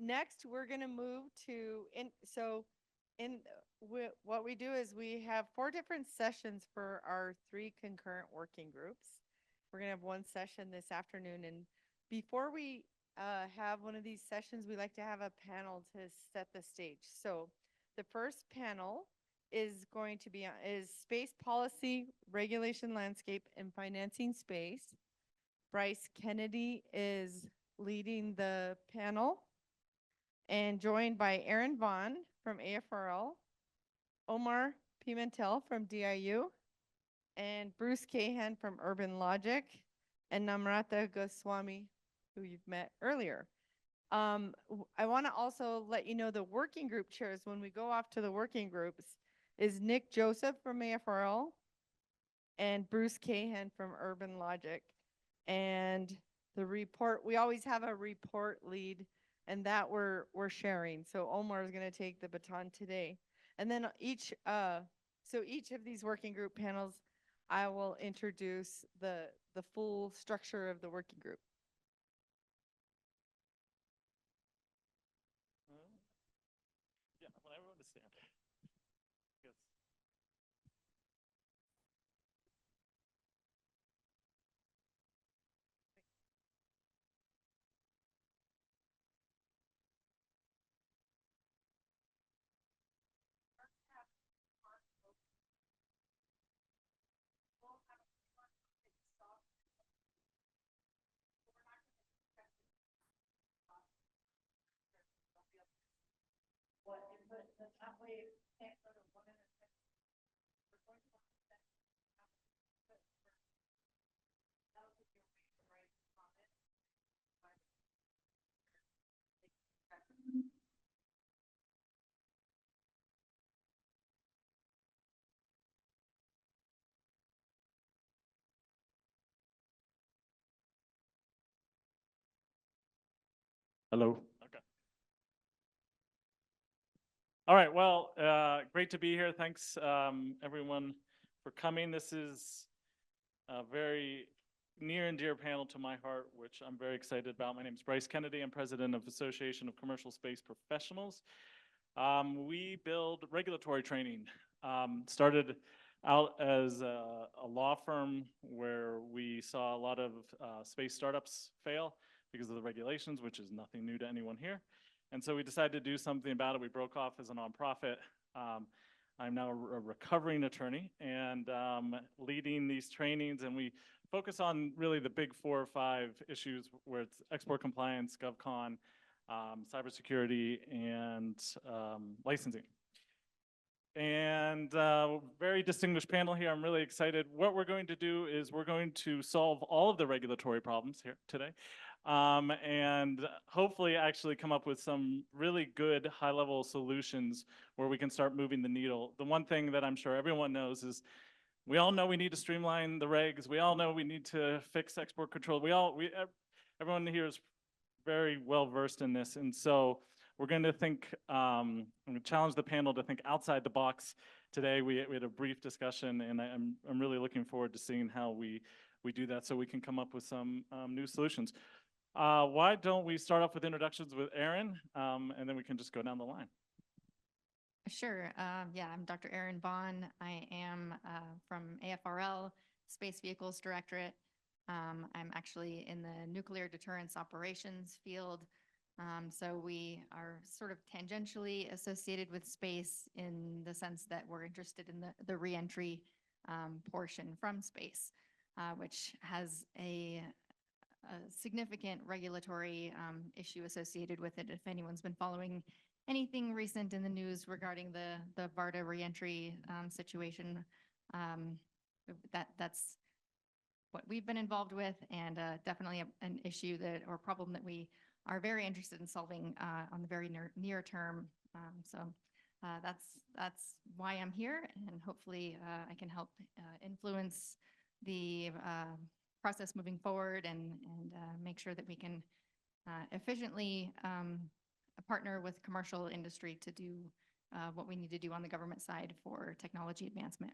next we're going to move to, what we do is we have 4 different sessions for our 3 concurrent working groups. We're going to have one session this afternoon, and before we have one of these sessions, we like to have a panel to set the stage. So the first panel is going to be is space policy, regulation, landscape, and financing space. Bryce Kennedy is leading the panel, and joined by Erin Vaughan from AFRL, Omar Pimentel from DIU, and Bruce Cahan from Urban Logic, and Namrata Goswami, who you've met earlier. I want to also let you know the working group chairs when we go off to the working groups is Nick Joseph from AFRL and Bruce Cahan from Urban Logic. And the report, we always have a report lead, and that we're sharing. So Omar is going to take the baton today. And then each of these working group panels, I will introduce the full structure of the working group. Yeah, well, everyone to stand. Yes. That way it can't go to one at a time. We're going to that'll give you a way to write comments. Hello. Okay. All right. Well, great to be here. Thanks, everyone, for coming. This is a very near and dear panel to my heart, which I'm very excited about. My name is Bryce Kennedy. I'm president of Association of Commercial Space Professionals. We build regulatory training. Started out as a law firm where we saw a lot of space startups fail because of the regulations, which is nothing new to anyone here. And so we decided to do something about it. We broke off as a nonprofit. I'm now a recovering attorney and leading these trainings, and we focus on really the big 4 or 5 issues where it's export compliance, GovCon, cybersecurity, and licensing. And very distinguished panel here. I'm really excited. What we're going to do is we're going to solve all of the regulatory problems here today. And hopefully actually come up with some really good high-level solutions where we can start moving the needle. The one thing that I'm sure everyone knows is we all know we need to streamline the regs. We all know we need to fix export control. Everyone here is very well versed in this. And so we're going to think, I'm going to challenge the panel to think outside the box today. We had a brief discussion, and I'm really looking forward to seeing how we do that so we can come up with some new solutions. Why don't we start off with introductions with Erin, and then we can just go down the line. Sure. Yeah, I'm Dr. Erin Vaughan. I am from AFRL, Space Vehicles Directorate. I'm actually in the nuclear deterrence operations field. So we are sort of tangentially associated with space in the sense that we're interested in the reentry portion from space, which has a significant regulatory issue associated with it. If anyone's been following anything recent in the news regarding the VARTA reentry situation, that's what we've been involved with, and definitely an issue or problem that we are very interested in solving on the very near term. So that's why I'm here, and hopefully I can help influence the process moving forward and make sure that we can efficiently partner with commercial industry to do what we need to do on the government side for technology advancement.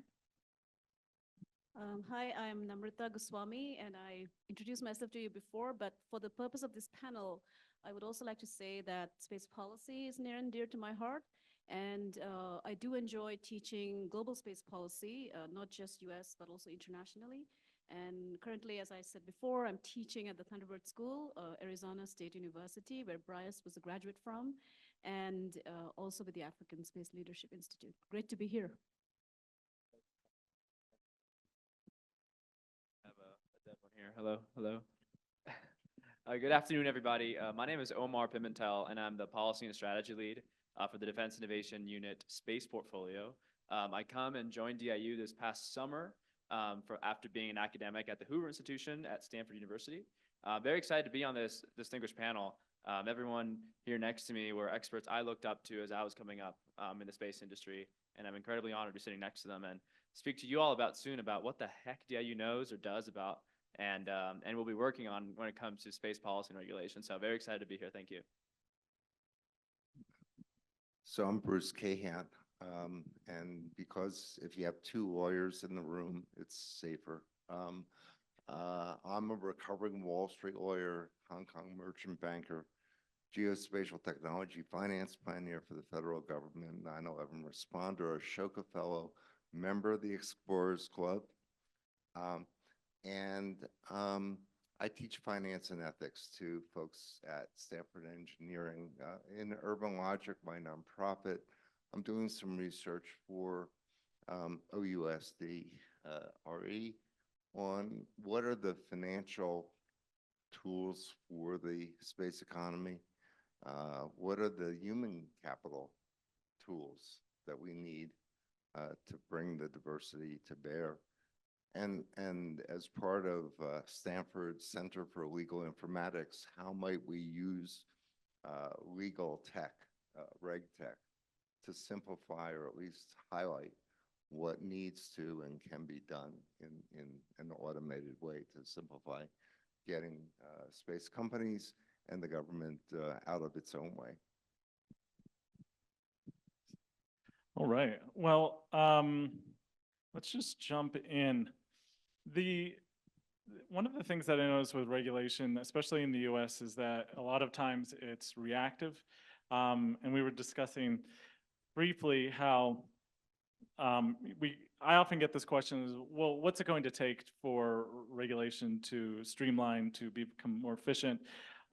Hi, I'm Namrata Goswami, and I introduced myself to you before, but for the purpose of this panel, I would also like to say that space policy is near and dear to my heart. And I do enjoy teaching global space policy, not just US, but also internationally. And currently, as I said before, I'm teaching at the Thunderbird School, Arizona State University, where Bryce was a graduate from, and also with the African Space Leadership Institute. Great to be here. I have a dead one here. Hello, hello. Good afternoon, everybody. My name is Omar Pimentel, and I'm the Policy and Strategy Lead for the Defense Innovation Unit Space Portfolio. I come and joined DIU this past summer after being an academic at the Hoover Institution at Stanford University. Very excited to be on this distinguished panel. Everyone here next to me were experts I looked up to as I was coming up in the space industry, and I'm incredibly honored to be sitting next to them and speak to you all soon about what the heck DIU knows or does about and we'll be working on when it comes to space policy and regulation. So very excited to be here. Thank you. So I'm Bryce Cahan, and because if you have two lawyers in the room, it's safer. I'm a recovering Wall Street lawyer, Hong Kong merchant banker, geospatial technology finance pioneer for the federal government, 9/11 responder, Ashoka Fellow, member of the Explorers Club, and I teach finance and ethics to folks at Stanford Engineering. In Urban Logic, my nonprofit, I'm doing some research for OUSD RE on what are the financial tools for the space economy, what are the human capital tools that we need to bring the diversity to bear. And as part of Stanford's Center for Legal Informatics, how might we use legal tech, reg tech, to simplify or at least highlight what needs to and can be done in an automated way to simplify getting space companies and the government out of its own way. All right. Well, let's just jump in. One of the things that I notice with regulation, especially in the US, is that a lot of times it's reactive. And we were discussing briefly how I often get this question is, well, what's it going to take for regulation to streamline, to become more efficient?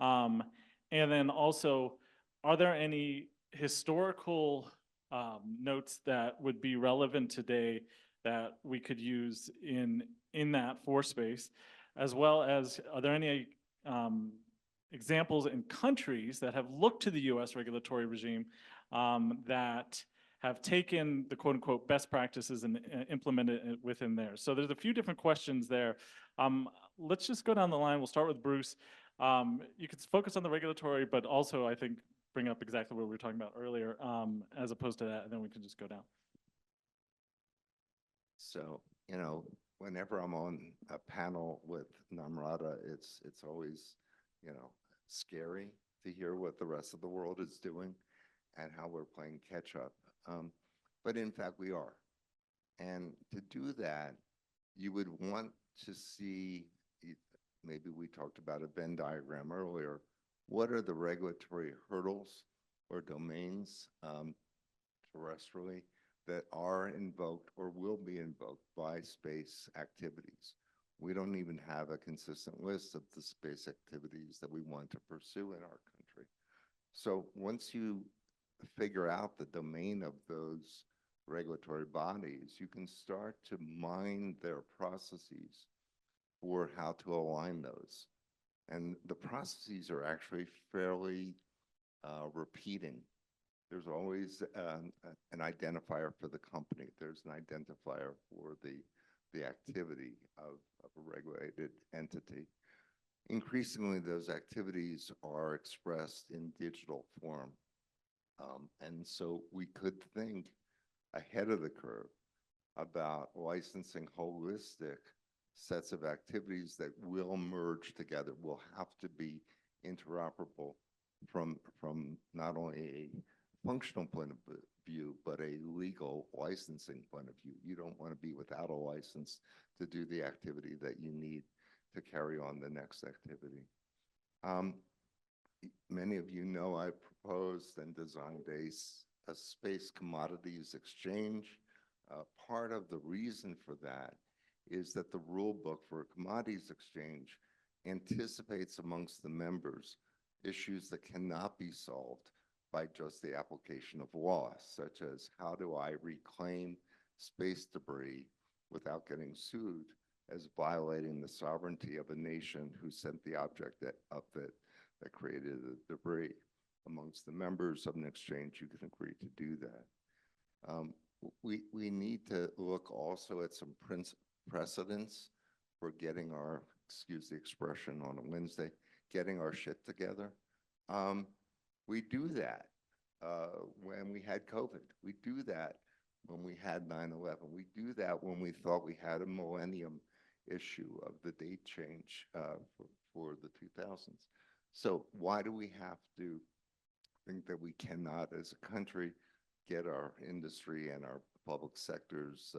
And then also, are there any historical notes that would be relevant today that we could use in that for space, as well as are there any examples in countries that have looked to the US regulatory regime that have taken the quote unquote best practices and implemented it within there? So there's a few different questions there. Let's just go down the line. We'll start with Bruce. You could focus on the regulatory, but also I think bring up exactly what we were talking about earlier as opposed to that, and then we can just go down. So, you know, whenever I'm on a panel with Namrata, it's always, you know, scary to hear what the rest of the world is doing and how we're playing catch up. But in fact, we are. And to do that, you would want to see, maybe we talked about a Venn diagram earlier, what are the regulatory hurdles or domains terrestrially that are invoked or will be invoked by space activities. We don't even have a consistent list of the space activities that we want to pursue in our country. So once you figure out the domain of those regulatory bodies, you can start to mine their processes for how to align those. And the processes are actually fairly repeating. There's always an identifier for the company. There's an identifier for the activity of a regulated entity. Increasingly, those activities are expressed in digital form. And so we could think ahead of the curve about licensing holistic sets of activities that will merge together, will have to be interoperable from not only a functional point of view, but a legal licensing point of view. You don't want to be without a license to do the activity that you need to carry on the next activity. many of you know I proposed and designed a space commodities exchange. Part of the reason for that is that the rule book for a commodities exchange anticipates amongst the members issues that cannot be solved by just the application of law, such as how do I reclaim space debris without getting sued as violating the sovereignty of a nation who sent the object of it that created the debris. Amongst the members of an exchange, you can agree to do that. We need to look also at some precedents for getting our, excuse the expression on a Wednesday, getting our shit together. We do that when we had COVID. We do that when we had 9/11. We do that when we thought we had a millennium issue of the date change for the 2000s. So why do we have to think that we cannot, as a country, get our industry and our public sectors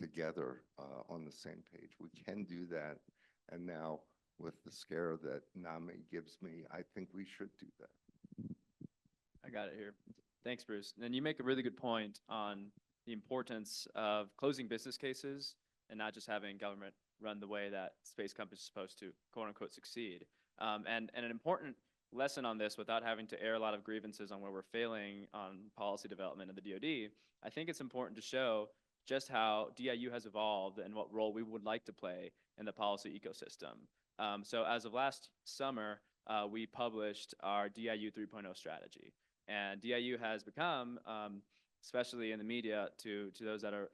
together on the same page? We can do that. And now with the scare that NAMI gives me, I think we should do that. I got it here. Thanks, Bruce. And you make a really good point on the importance of closing business cases and not just having government run the way that space companies are supposed to, quote unquote, succeed. And an important lesson on this, without having to air a lot of grievances on where we're failing on policy development of the DoD, I think it's important to show just how DIU has evolved and what role we would like to play in the policy ecosystem. So as of last summer, we published our DIU 3.0 strategy. And DIU has become, especially in the media, to those that are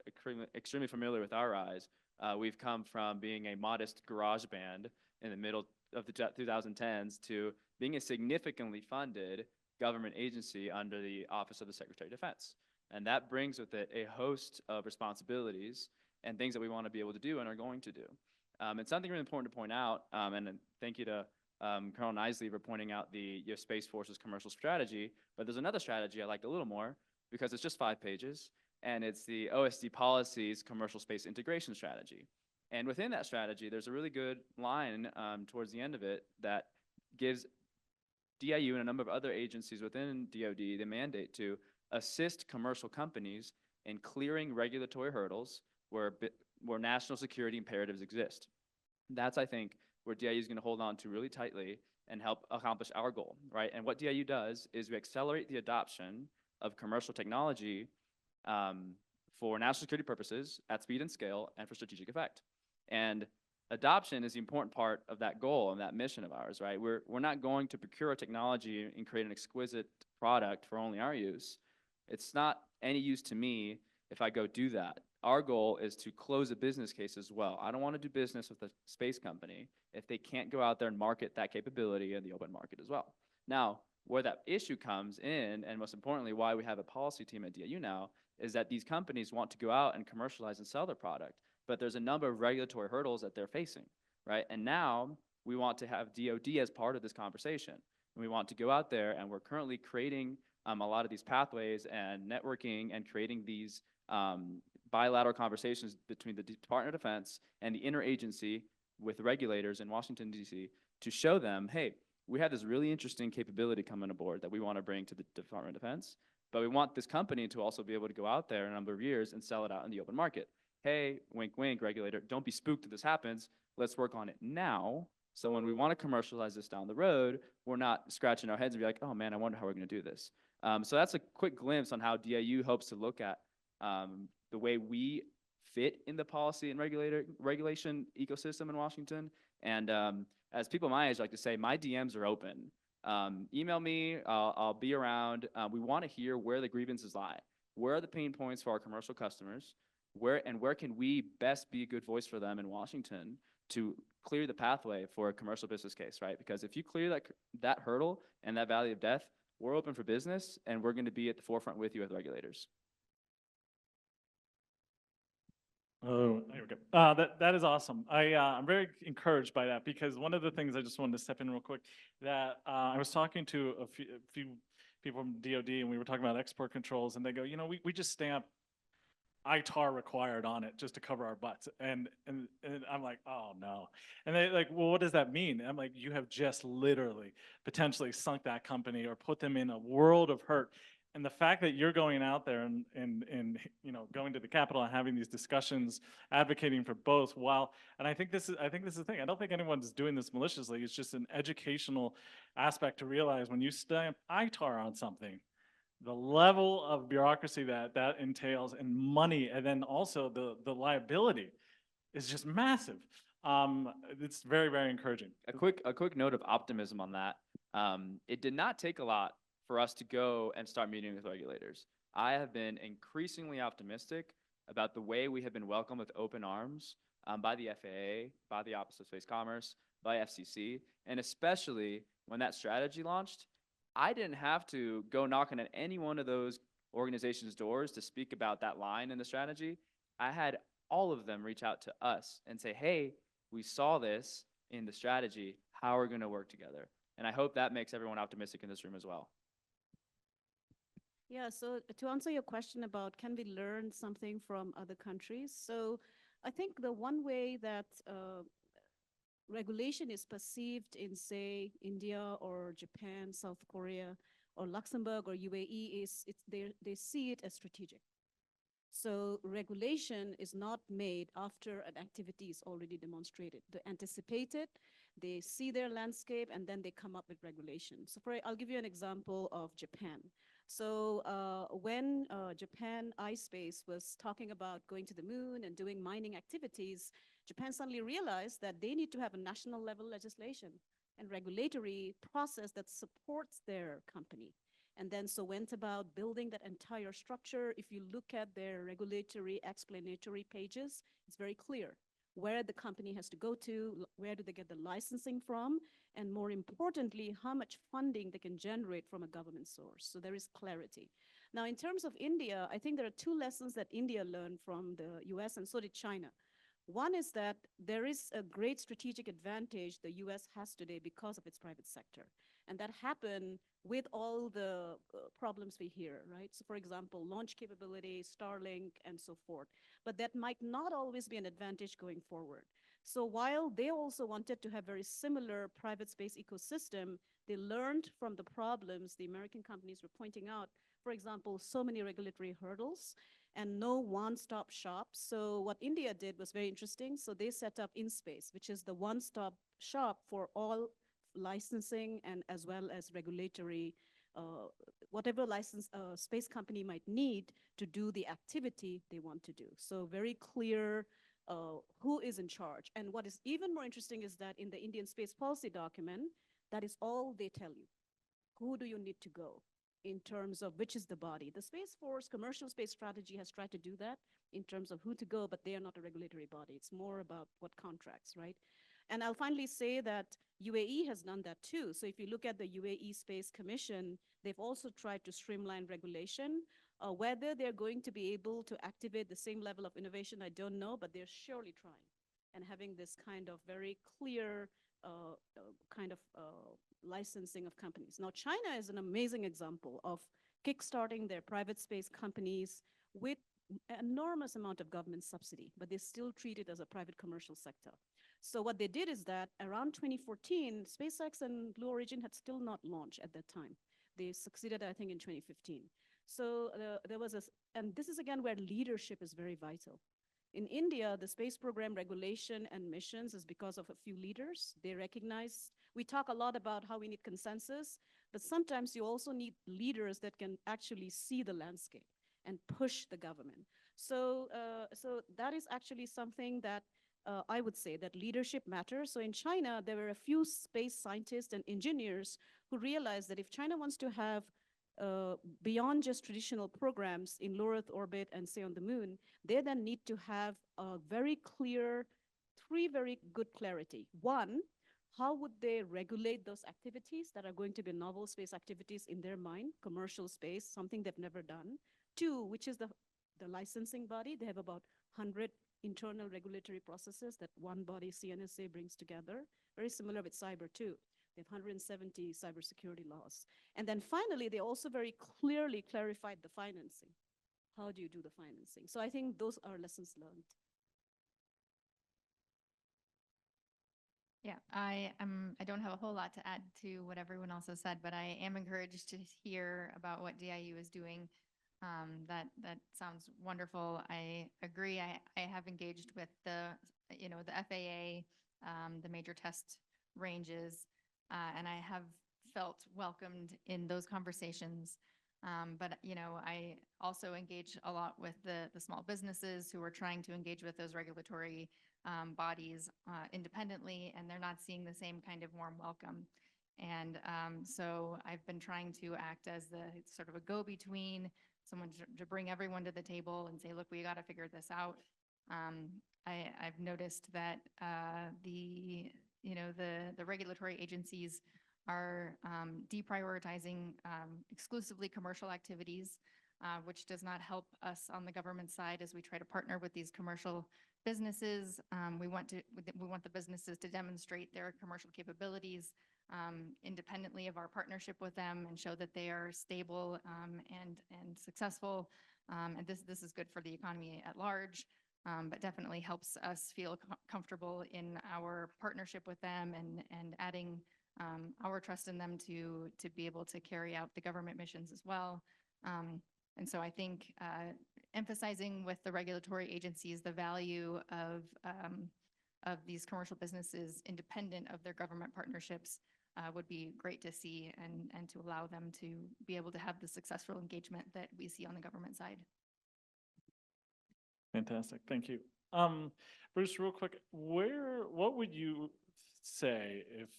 extremely familiar with our rise, we've come from being a modest garage band in the middle of the 2010s to being a significantly funded government agency under the Office of the Secretary of Defense. And that brings with it a host of responsibilities and things that we want to be able to do and are going to do. And something really important to point out, and thank you to Colonel Nisley for pointing out the Space Force's commercial strategy, but there's another strategy I liked a little more because it's just 5 pages, and it's the OSD Policy's Commercial Space Integration Strategy. And within that strategy, there's a really good line towards the end of it that gives DIU and a number of other agencies within DoD the mandate to assist commercial companies in clearing regulatory hurdles where national security imperatives exist. That's, I think, where DIU is going to hold on to really tightly and help accomplish our goal, right? And what DIU does is we accelerate the adoption of commercial technology for national security purposes at speed and scale and for strategic effect. And adoption is the important part of that goal and that mission of ours, right? We're not going to procure a technology and create an exquisite product for only our use. It's not any use to me if I go do that. Our goal is to close a business case as well. I don't want to do business with a space company if they can't go out there and market that capability in the open market as well. Now, where that issue comes in, and most importantly, why we have a policy team at DIU now, is that these companies want to go out and commercialize and sell their product, but there's a number of regulatory hurdles that they're facing, right? And now we want to have DoD as part of this conversation. And we want to go out there, and we're currently creating a lot of these pathways and networking and creating these bilateral conversations between the Department of Defense and the interagency with regulators in Washington, D.C. to show them, hey, we have this really interesting capability coming aboard that we want to bring to the Department of Defense, but we want this company to also be able to go out there in a number of years and sell it out in the open market. Hey, wink, wink, regulator, don't be spooked if this happens. Let's work on it now. So when we want to commercialize this down the road, we're not scratching our heads and be like, oh man, I wonder how we're going to do this. So that's a quick glimpse on how DIU hopes to look at the way we fit in the policy and regulation ecosystem in Washington. And as people my age like to say, my DMs are open. Email me, I'll be around. We want to hear where the grievances lie. Where are the pain points for our commercial customers? Where can we best be a good voice for them in Washington to clear the pathway for a commercial business case, right? Because if you clear that hurdle and that valley of death, we're open for business, and we're going to be at the forefront with you as regulators. Oh, there we go. That is awesome. I'm very encouraged by that, because one of the things I just wanted to step in real quick, that I was talking to a few people from DoD, and we were talking about export controls, and they go, we just stamp ITAR required on it just to cover our butts. And I'm like, oh no. And they like, well, what does that mean? And I'm like, you have just literally potentially sunk that company or put them in a world of hurt. And the fact that you're going out there and you know, going to the Capitol and having these discussions, advocating for both, and I think this is the thing. I don't think anyone's doing this maliciously. It's just an educational aspect to realize when you stamp ITAR on something, the level of bureaucracy that entails and money, and then also the liability is just massive. It's very, very encouraging. A quick note of optimism on that. It did not take a lot for us to go and start meeting with regulators. I have been increasingly optimistic about the way we have been welcomed with open arms by the FAA, by the Office of Space Commerce, by FCC, and especially when that strategy launched, I didn't have to go knocking at any one of those organizations' doors to speak about that line in the strategy. I had all of them reach out to us and say, hey, we saw this in the strategy. How are we going to work together? And I hope that makes everyone optimistic in this room as well. Yeah, so to answer your question about can we learn something from other countries? So I think the one way that regulation is perceived in, say, India or Japan, South Korea, or Luxembourg or UAE is they see it as strategic. So regulation is not made after an activity is already demonstrated. They anticipate it, they see their landscape, and then they come up with regulation. So I'll give you an example of Japan. So when Japan iSpace was talking about going to the moon and doing mining activities, Japan suddenly realized that they need to have a national level legislation and regulatory process that supports their company. And then so went about building that entire structure. If you look at their regulatory explanatory pages, it's very clear where the company has to go to, where do they get the licensing from, and more importantly, how much funding they can generate from a government source. So there is clarity. Now, in terms of India, I think there are two lessons that India learned from the US, and so did China. One is that there is a great strategic advantage the US has today because of its private sector. And that happened with all the problems we hear, right? So for example, launch capability, Starlink, and so forth. But that might not always be an advantage going forward. So while they also wanted to have very similar private space ecosystem, they learned from the problems the American companies were pointing out. For example, so many regulatory hurdles and no one-stop shop. So what India did was very interesting. So they set up InSpace, which is the one-stop shop for all licensing and as well as regulatory, whatever license a space company might need to do the activity they want to do. So very clear who is in charge. And what is even more interesting is that in the Indian space policy document, that is all they tell you. Who do you need to go in terms of which is the body? The Space Force commercial space strategy has tried to do that in terms of who to go, but they are not a regulatory body. It's more about what contracts, right? And I'll finally say that UAE has done that too. So if you look at the UAE Space Commission, they've also tried to streamline regulation. Whether they're going to be able to activate the same level of innovation, I don't know, but they're surely trying and having this kind of very clear licensing of companies. Now, China is an amazing example of kickstarting their private space companies with an enormous amount of government subsidy, but they still treat it as a private commercial sector. So what they did is that around 2014, SpaceX and Blue Origin had still not launched at that time. They succeeded, I think, in 2015. So there was and this is again where leadership is very vital. In India, the space program regulation and missions is because of a few leaders. They recognize, we talk a lot about how we need consensus, but sometimes you also need leaders that can actually see the landscape and push the government. So, so that is actually something that I would say that leadership matters. So in China, there were a few space scientists and engineers who realized that if China wants to have beyond just traditional programs in low Earth orbit and say on the moon, they then need to have a very clear, three very good clarity. One, how would they regulate those activities that are going to be novel space activities in their mind, commercial space, something they've never done. Two, which is the licensing body. They have about 100 internal regulatory processes that one body, CNSA, brings together. Very similar with cyber too. They have 170 cybersecurity laws. And then finally, they also very clearly clarified the financing. how do you do the financing? So I think those are lessons learned. Yeah, I don't have a whole lot to add to what everyone else has said, but I am encouraged to hear about what DIU is doing. That sounds wonderful. I agree. I have engaged with the FAA, the major test ranges, and I have felt welcomed in those conversations. But I also engage a lot with the small businesses who are trying to engage with those regulatory bodies independently, and they're not seeing the same kind of warm welcome. And so I've been trying to act as the sort of a go-between, someone to bring everyone to the table and say, look, we got to figure this out. I've noticed that the regulatory agencies are deprioritizing exclusively commercial activities, which does not help us on the government side as we try to partner with these commercial businesses. We want the businesses to demonstrate their commercial capabilities independently of our partnership with them and show that they are stable and successful. And this is good for the economy at large, but definitely helps us feel comfortable in our partnership with them and adding our trust in them to be able to carry out the government missions as well. And so I think emphasizing with the regulatory agencies the value of these commercial businesses independent of their government partnerships would be great to see and to allow them to be able to have the successful engagement that we see on the government side. Fantastic, thank you. Bruce, real quick, what would you say if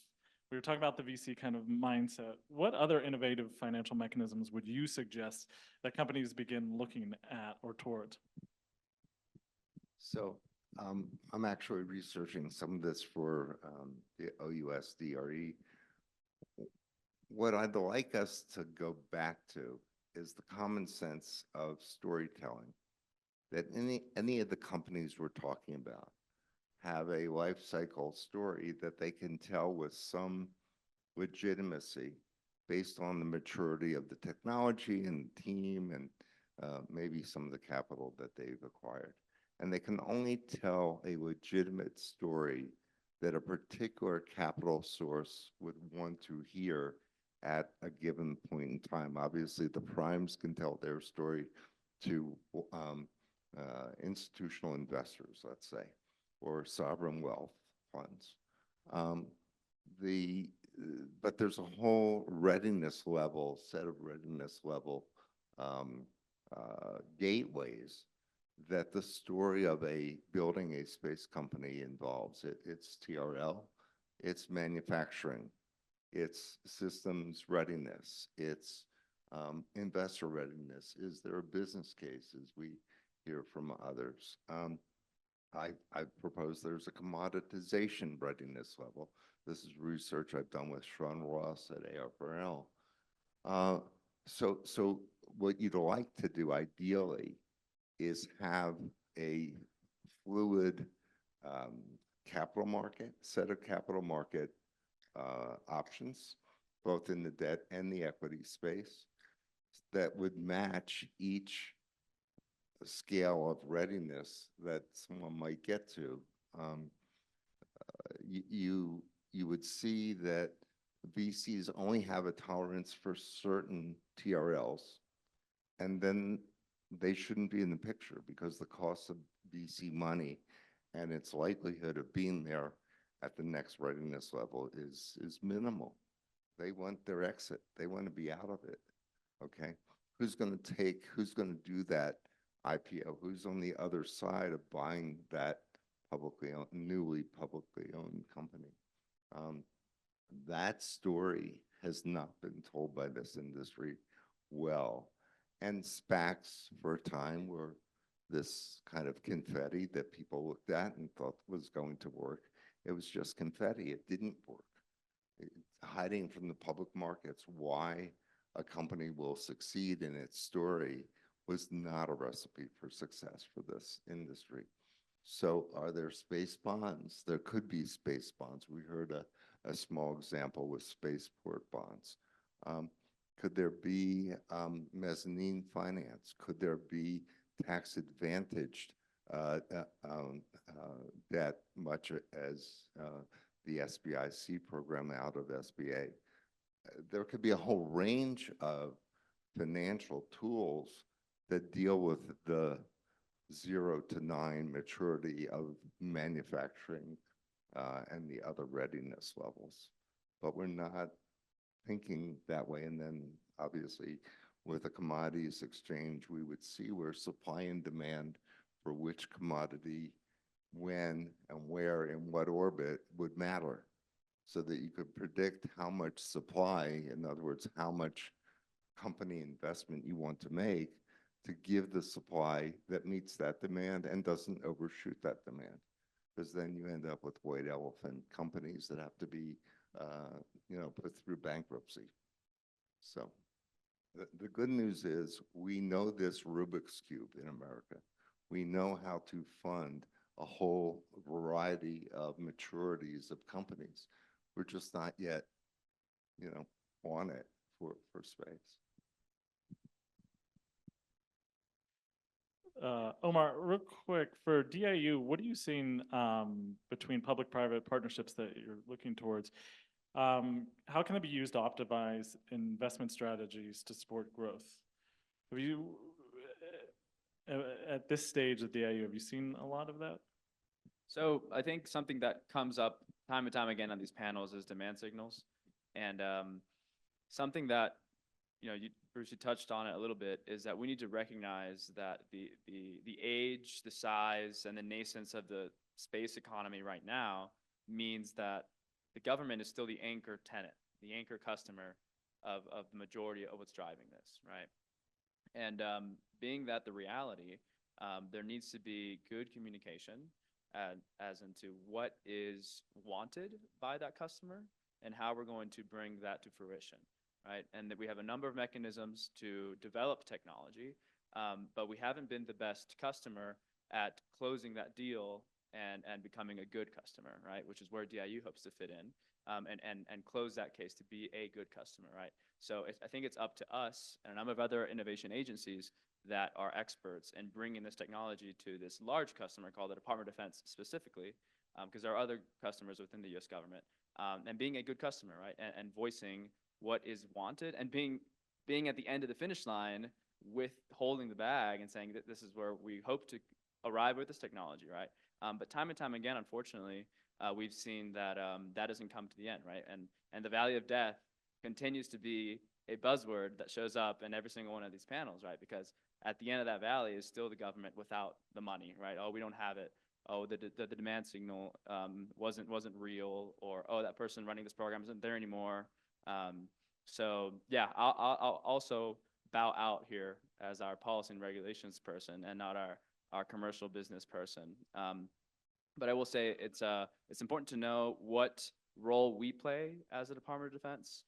we were talking about the VC kind of mindset? What other innovative financial mechanisms would you suggest that companies begin looking at or towards? So I'm actually researching some of this for the OUS DRE. What I'd like us to go back to is the common sense of storytelling, that any of the companies we're talking about have a life cycle story that they can tell with some legitimacy based on the maturity of the technology and team and maybe some of the capital that they've acquired. And they can only tell a legitimate story that a particular capital source would want to hear at a given point in time. Obviously, the primes can tell their story to institutional investors, let's say, or sovereign wealth funds. But there's a whole set of readiness level gateways that the story of building a space company involves. It's TRL, it's manufacturing, it's systems readiness, it's investor readiness. Is there a business case, as we hear from others? I propose there's a commoditization readiness level. This is research I've done with Sean Ross at AFRL. So what you'd like to do ideally is have a fluid set of capital market options, both in the debt and the equity space, that would match each scale of readiness that someone might get to. You would see that VCs only have a tolerance for certain TRLs, and then they shouldn't be in the picture because the cost of VC money and its likelihood of being there at the next readiness level is minimal. They want their exit. They want to be out of it. Okay, who's going to do that IPO? Who's on the other side of buying that newly publicly owned company? That story has not been told by this industry well. And SPACs for a time were this kind of confetti that people looked at and thought was going to work. It was just confetti. It didn't work. Hiding from the public markets why a company will succeed in its story was not a recipe for success for this industry. So are there space bonds? There could be space bonds. We heard a small example with spaceport bonds. Could there be mezzanine finance? Could there be tax advantaged debt, much as the SBIC program out of SBA? There could be a whole range of financial tools that deal with the 0 to 9 maturity of manufacturing and the other readiness levels. But we're not thinking that way. And then obviously with a commodities exchange, we would see where supply and demand for which commodity, when and where, in what orbit would matter, so that you could predict how much supply, in other words, how much company investment you want to make to give the supply that meets that demand and doesn't overshoot that demand. Because then you end up with white elephant companies that have to be, put through bankruptcy. So the good news is we know this Rubik's Cube in America. We know how to fund a whole variety of maturities of companies. We're just not yet, on it for space. Omar, real quick, for DIU, what are you seeing between public-private partnerships that you're looking towards? How can it be used to optimize investment strategies to support growth? Have you, at this stage of DIU, have you seen a lot of that? So I think something that comes up time and time again on these panels is demand signals. And something that, Bruce, you touched on it a little bit, is that we need to recognize that the age, the size, and the nascence of the space economy right now means that the government is still the anchor tenant, the anchor customer of the majority of what's driving this, right? And being that the reality, there needs to be good communication as into what is wanted by that customer and how we're going to bring that to fruition, right? And that we have a number of mechanisms to develop technology, but we haven't been the best customer at closing that deal and becoming a good customer, right? Which is where DIU hopes to fit in, and close that case to be a good customer, right? So I think it's up to us and a number of other innovation agencies that are experts in bringing this technology to this large customer called the Department of Defense specifically, because there are other customers within the US government, and being a good customer, right? And voicing what is wanted and being at the end of the finish line with holding the bag and saying that this is where we hope to arrive with this technology, right? But time and time again, unfortunately, we've seen that that doesn't come to the end, right? And the valley of death continues to be a buzzword that shows up in every single one of these panels, right? Because at the end of that valley is still the government without the money, right? Oh, we don't have it. Oh, the demand signal wasn't real, or oh, that person running this program isn't there anymore. So yeah, I'll also bow out here as our policy and regulations person and not our commercial business person. But I will say it's important to know what role we play as the Department of Defense,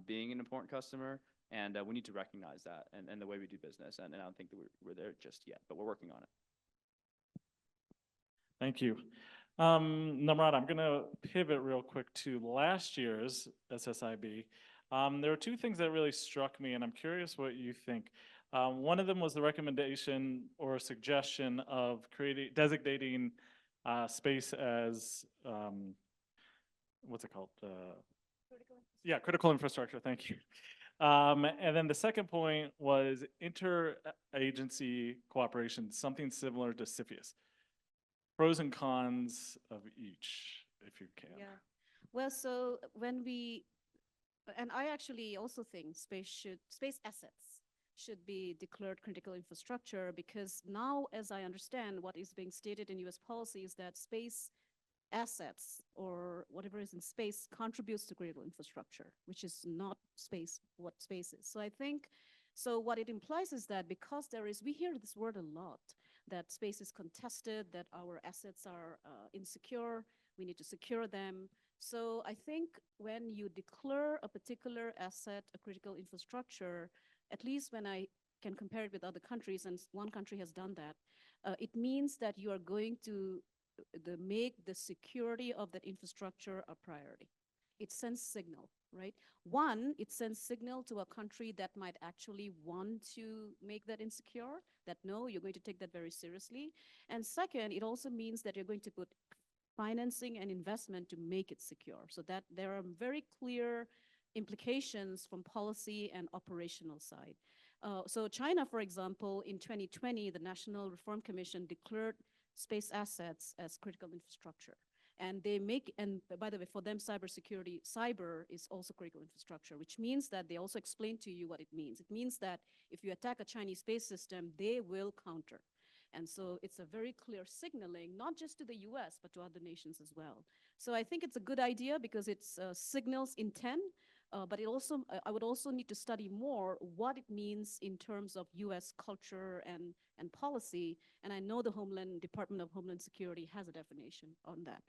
being an important customer, and we need to recognize that and the way we do business. And I don't think that we're there just yet, but we're working on it. Thank you. Namrata, I'm going to pivot real quick to last year's SSIB. There were two things that really struck me, and I'm curious what you think. One of them was the recommendation or suggestion of designating space as, what's it called? Critical infrastructure, thank you. And then the second point was interagency cooperation, something similar to CFIUS. Pros and cons of each, if you can. Yeah. Well, so when and I actually also think space assets should be declared critical infrastructure, because now, as I understand, what is being stated in US policy is that space assets or whatever is in space contributes to critical infrastructure, which is not what space is. So I think, what it implies is that because we hear this word a lot, that space is contested, that our assets are insecure, we need to secure them. So I think when you declare a particular asset a critical infrastructure, at least when I can compare it with other countries, and one country has done that, it means that you are going to make the security of that infrastructure a priority. it sends signal, right? One, it sends signal to a country that might actually want to make that insecure, that no, you're going to take that very seriously. And second, it also means that you're going to put financing and investment to make it secure, so that there are very clear implications from policy and operational side. So China, for example, in 2020, the National Reform Commission declared space assets as critical infrastructure. And they make, and by the way, for them, cybersecurity, cyber is also critical infrastructure, which means that they also explain to you what it means. It means that if you attack a Chinese space system, they will counter. And so it's a very clear signaling, not just to the US, but to other nations as well. So I think it's a good idea because it signals intent, but it also, I would also need to study more what it means in terms of US culture and policy. And I know the Department of Homeland Security has a definition on that.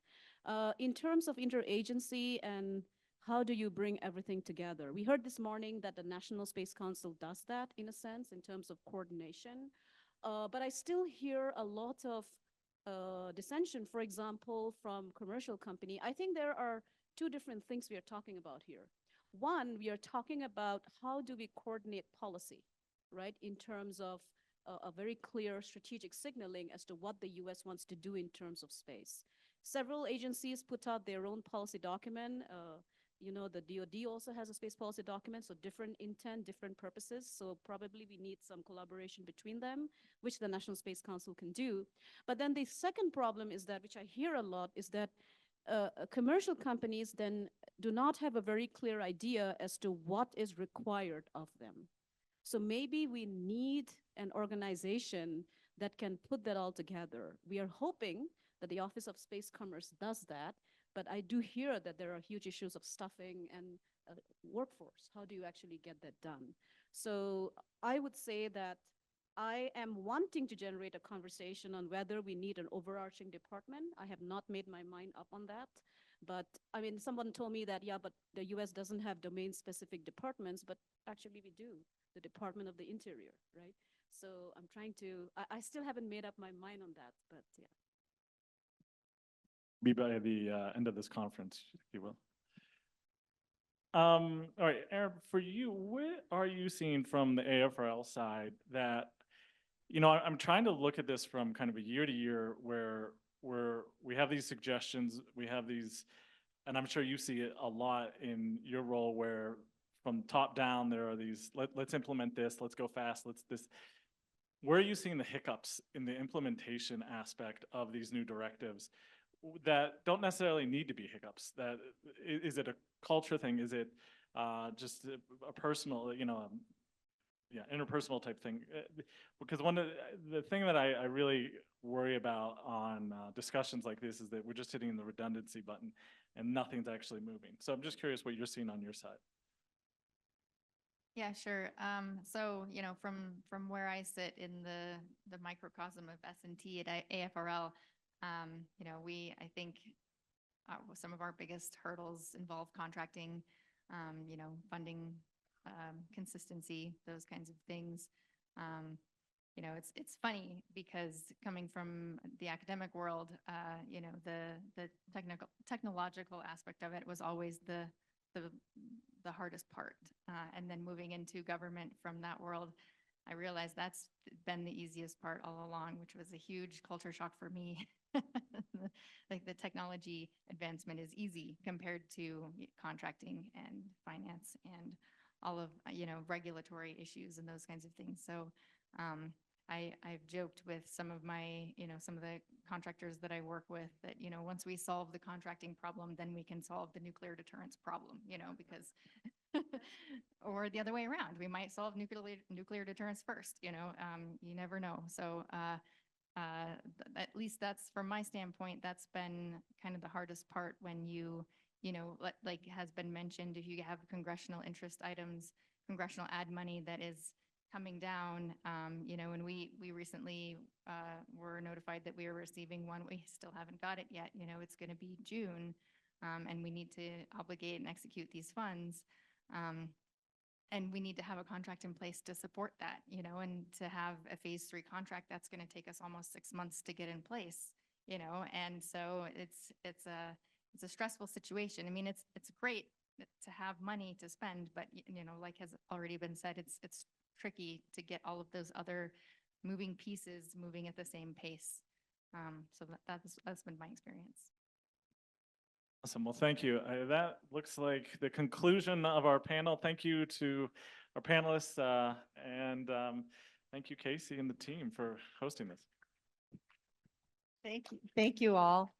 In terms of interagency and how do you bring everything together? We heard this morning that the National Space Council does that in a sense in terms of coordination. But I still hear a lot of dissension, for example, from commercial company. I think there are two different things we are talking about here. One, we are talking about how do we coordinate policy, right, in terms of a very clear strategic signaling as to what the US wants to do in terms of space. Several agencies put out their own policy document. You know, the DoD also has a space policy document, so different intent, different purposes. So probably we need some collaboration between them, which the National Space Council can do. But then the second problem is that, which I hear a lot, is that commercial companies then do not have a very clear idea as to what is required of them. So maybe we need an organization that can put that all together. We are hoping that the Office of Space Commerce does that, but I do hear that there are huge issues of staffing and workforce. How do you actually get that done? So I would say that I am wanting to generate a conversation on whether we need an overarching department. I have not made my mind up on that. But I mean, someone told me that, yeah, but the US doesn't have domain-specific departments, but actually we do, the Department of the Interior, right? So I'm trying to, I still haven't made up my mind on that, but yeah. Be by the end of this conference, if you will. All right, Erin, for you, what are you seeing from the AFRL side that, you know, I'm trying to look at this from kind of a year to year where we have these suggestions, we have these, and I'm sure you see it a lot in your role where from top down, there are these, let's implement this, let's go fast, let's this. Where are you seeing the hiccups in the implementation aspect of these new directives that don't necessarily need to be hiccups? That is it a culture thing? Is it just a personal, you know, yeah, interpersonal type thing? Because one of the thing that I really worry about on discussions like this is that we're just hitting the redundancy button and nothing's actually moving. So I'm just curious what you're seeing on your side. Yeah, sure. So, you know, from where I sit in the microcosm of S&T at AFRL, you know, I think some of our biggest hurdles involve contracting, you know, funding, consistency, those kinds of things. You know, it's funny because coming from the academic world, you know, the technological aspect of it was always the hardest part. And then moving into government from that world, I realized that's been the easiest part all along, which was a huge culture shock for me. Like the technology advancement is easy compared to contracting and finance and all of, you know, regulatory issues and those kinds of things. So I've joked with some of my, you know, some of the contractors that I work with that, you know, once we solve the contracting problem, then we can solve the nuclear deterrence problem, you know, because, or the other way around, we might solve nuclear deterrence first, you know, you never know. So at least that's from my standpoint, that's been kind of the hardest part when you know, like has been mentioned, if you have congressional interest items, congressional ad money that is coming down, you know, and we recently were notified that we are receiving one. We still haven't got it yet. You know, it's going to be June, and we need to obligate and execute these funds. And we need to have a contract in place to support that, you know, and to have a phase 3 contract, that's going to take us almost 6 months to get in place, you know, and so it's it's a stressful situation. I mean, it's great to have money to spend, but like has already been said, it's tricky to get all of those other moving pieces moving at the same pace. So that's been my experience. Awesome. Well, thank you. That looks like the conclusion of our panel. Thank you to our panelists, and thank you, Casey and the team, for hosting this. Thank you. Thank you all.